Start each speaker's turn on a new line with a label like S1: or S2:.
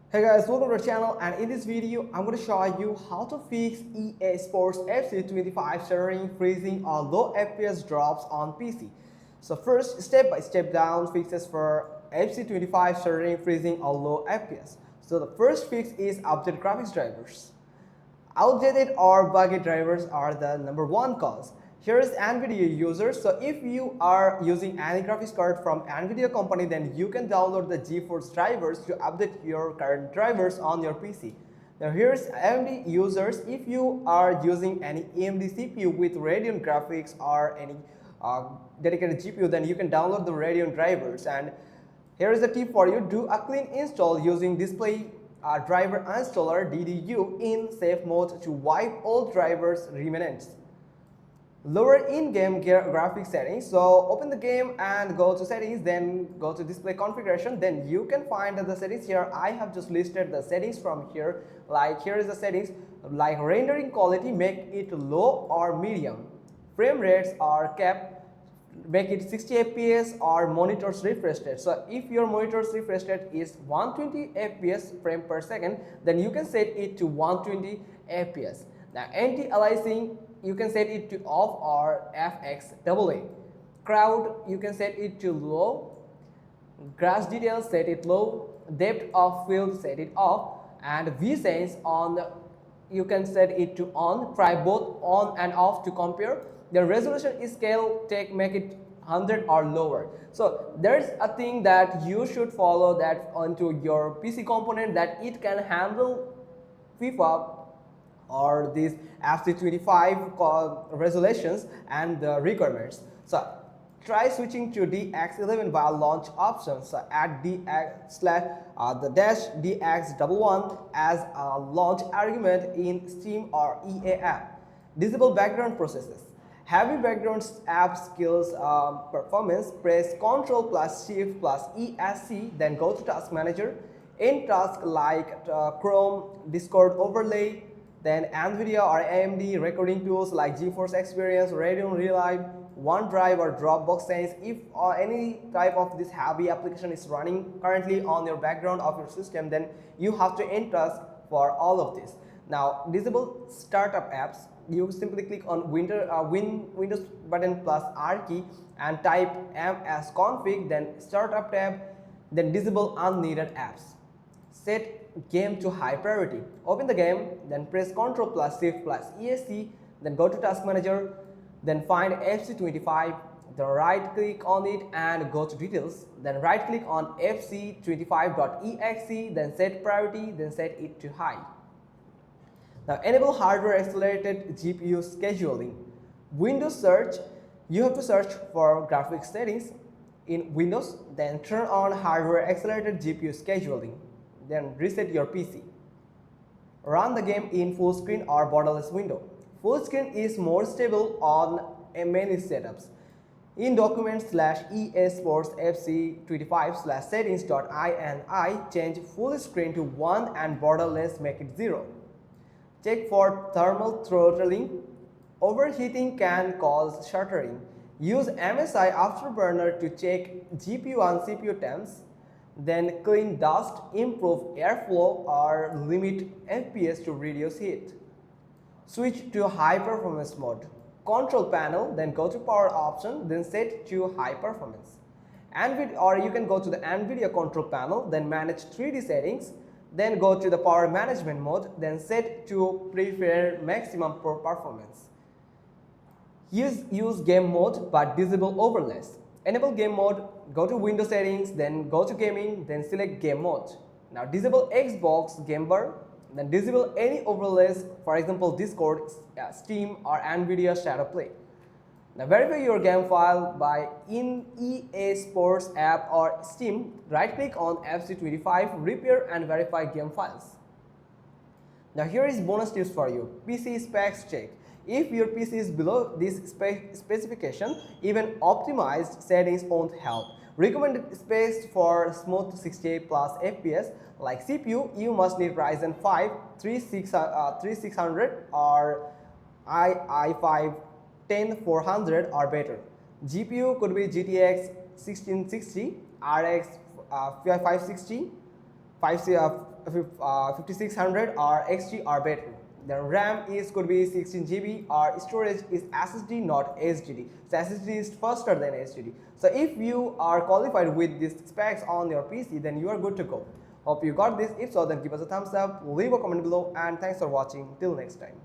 S1: Hey guys, welcome to our channel, and in this video I'm going to show you how to fix EA Sports FC25 stuttering, freezing or low FPS drops on PC. So first, step by step down fixes for FC25 stuttering, freezing or low FPS. So the first fix is update graphics drivers. Outdated or buggy drivers are the number one cause. Here is NVIDIA users. So if you are using any graphics card from NVIDIA company, then you can download the GeForce drivers to update your current drivers on your PC. Now here's AMD users. If you are using any AMD CPU with Radeon graphics or any dedicated GPU, then you can download the Radeon drivers. And here is a tip for you: do a clean install using display driver installer DDU in safe mode to wipe all drivers remnants. Lower in-game graphics settings. So open the game and go to settings, then go to display configuration. Then you can find the settings here. I have just listed the settings from here. Like here is the settings, like rendering quality, make it low or medium. Frame rates are kept, make it 60 fps or monitors refresh rate. So if your monitors refresh rate is 120 fps frame per second, then you can set it to 120 fps. Now anti-aliasing, you can set it to off or FXAA. Crowd, you can set it to low. Grass details, set it low. Depth of field, set it off. And VSense on, you can set it to on. Try both on and off to compare. The resolution scale, make it 100 or lower. So there's a thing that you should follow that onto your PC component, that it can handle FIFA or these FC25 resolutions and the requirements. So try switching to DX11 via launch options. So add DX the dash DX11 as a launch argument in Steam or EA app. Disable background processes. Heavy background app skills performance, press Ctrl plus Shift plus ESC, then go to Task Manager. In tasks like Chrome, Discord overlay, then NVIDIA or AMD recording tools like GeForce Experience, Radeon Relive, OneDrive or Dropbox Sense. If any type of this heavy application is running currently on your background of your system, then you have to end task for all of this. Now disable startup apps. You simply click on Windows button plus R key and type msconfig, then startup tab, then disable unneeded apps. Set game to high priority. Open the game, then press Ctrl plus Shift plus ESC, then go to Task Manager, then find FC25, then right click on it and go to details, then right click on FC25.exe, then set priority, then set it to high. Now enable hardware accelerated GPU scheduling. Windows search, you have to search for graphics settings in Windows, then turn on hardware accelerated GPU scheduling. Then reset your PC. Run the game in full screen or borderless window. Full screen is more stable on many setups. In document/EA Sports FC25/settings.ini, change full screen to 1 and borderless make it 0. Check for thermal throttling. Overheating can cause stuttering. Use MSI Afterburner to check GPU and CPU temps. Then clean dust, improve airflow or limit FPS to reduce heat. Switch to high performance mode. Control panel, then go to power option, then set to high performance. Or you can go to the NVIDIA control panel, then manage 3D settings, then go to the power management mode, then set to prefer maximum performance. Use game mode but disable overlays. Enable game mode, go to Windows settings, then go to gaming, then select game mode. Now disable Xbox Game Bar, then disable any overlays, for example Discord, Steam or NVIDIA Shadow Play. Now verify your game file by in EA Sports app or Steam, right click on FC25, repair and verify game files. Now here is bonus tips for you. PC specs check. If your PC is below this specification, even optimized settings won't help. Recommended specs for smooth 68 plus FPS, like CPU, you must need Ryzen 5 3600 or i5 10400 or better. GPU could be GTX 1660, RX 560, 5600 or XG or better. Then RAM is could be 16 GB or storage is SSD not HDD. So SSD is faster than HDD. So if you are qualified with these specs on your PC, then you are good to go. Hope you got this. If so, then give us a thumbs up, leave a comment below, and thanks for watching. Till next time.